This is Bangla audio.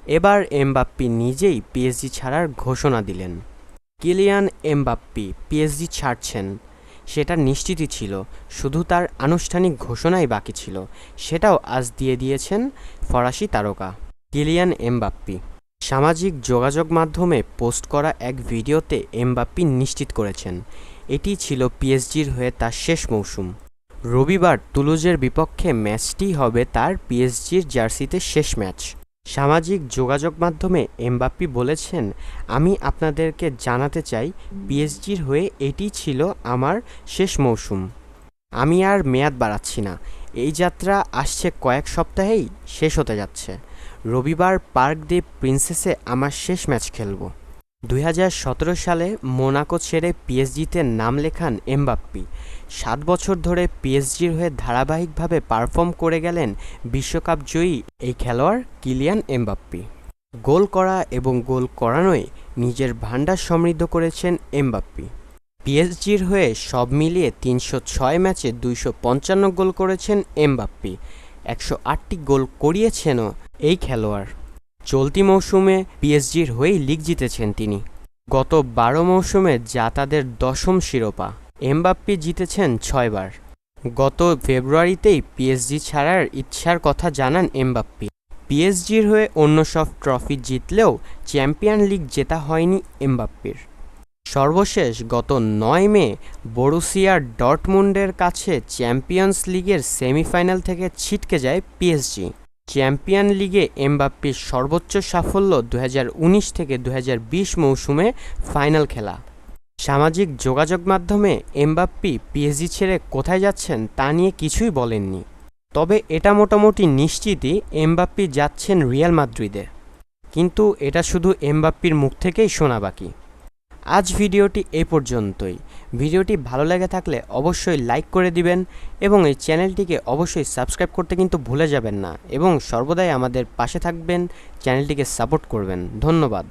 এবার এমবাপ্পে নিজেই পিএসজি ছাড়ার ঘোষণা দিলেন। কিলিয়ান এমবাপ্পে পিএসজি ছাড়ছেন সেটা নিশ্চিতই ছিল, শুধু তার আনুষ্ঠানিক ঘোষণাই বাকি ছিল। সেটাও আজ দিয়ে দিয়েছেন ফরাসি তারকা কিলিয়ান এমবাপ্পে। সামাজিক যোগাযোগ মাধ্যমে পোস্ট করা এক ভিডিওতে এমবাপ্পে নিশ্চিত করেছেন এটি ছিল পিএসজির হয়ে তার শেষ মৌসুম। রবিবার তুলুজের বিপক্ষে ম্যাচটি হবে তার পিএসজির জার্সিতে শেষ ম্যাচ। সামাজিক যোগাযোগ মাধ্যমে এমবাপ্পে বলেছেন, আমি আপনাদেরকে জানাতে চাই পিএসজির হয়ে এটি ছিল আমার শেষ মৌসুম। আমি আর মেয়াদ বাড়াচ্ছি না। এই যাত্রা আসছে কয়েক সপ্তাহেই শেষ হতে যাচ্ছে। রবিবার পার্ক দে প্রিন্সেসে আমার শেষ ম্যাচ খেলব। 2017 সালে মোনাকো ছেড়ে পিএসজিতে নাম লেখান এমবাপ্পে। 7 বছর ধরে পিএসজির হয়ে ধারাবাহিকভাবে পারফর্ম করে গেলেন বিশ্বকাপ জয়ী এই খেলোয়াড় কিলিয়ান এমবাপ্পে। গোল করা এবং গোল করানোয় নিজের ভান্ডার সমৃদ্ধ করেছেন এমবাপ্পে। পিএসজির হয়ে সব মিলিয়ে 306 ম্যাচে 255 গোল করেছেন এমবাপ্পে। 108টি গোল করিয়েছেনও এই খেলোয়াড়। চলতি মৌসুমে পিএসজির হয়েই লিগ জিতেছেন তিনি। গত 12 মৌসুমে যা তাদের 10ম শিরোপা। এমবাপ্পে জিতেছেন 6 বার। গত ফেব্রুয়ারিতেই পিএসজি ছাড়ার ইচ্ছার কথা জানান এমবাপ্পে। পিএসজির হয়ে অন্য সব ট্রফি জিতলেও চ্যাম্পিয়ন লিগ জেতা হয়নি এমবাপ্পের। সর্বশেষ গত 9 মে বরুসিয়া ডর্টমুন্ডের কাছে চ্যাম্পিয়ন্স লিগের সেমিফাইনাল থেকে ছিটকে যায় পিএসজি। চ্যাম্পিয়ন লিগে এমবাপ্পের সর্বোচ্চ সাফল্য 2019 থেকে 2020 মৌসুমে ফাইনাল খেলা। সামাজিক যোগাযোগ মাধ্যমে এমবাপ্পে পিএসজি ছেড়ে কোথায় যাচ্ছেন তা নিয়ে কিছুই বলেননি। তবে এটা মোটামুটি নিশ্চিতই এমবাপ্পে যাচ্ছেন রিয়াল মাদ্রিদে। কিন্তু এটা শুধু এমবাপ্পের মুখ থেকেই শোনা বাকি। আজ ভিডিওটি এই পর্যন্তই। ভিডিওটি ভালো লেগে থাকলে অবশ্যই লাইক করে দিবেন এবং এই চ্যানেলটিকে অবশ্যই সাবস্ক্রাইব করতে কিন্তু ভুলে যাবেন না এবং সর্বদাই আমাদের পাশে থাকবেন, চ্যানেলটিকে সাপোর্ট করবেন। ধন্যবাদ।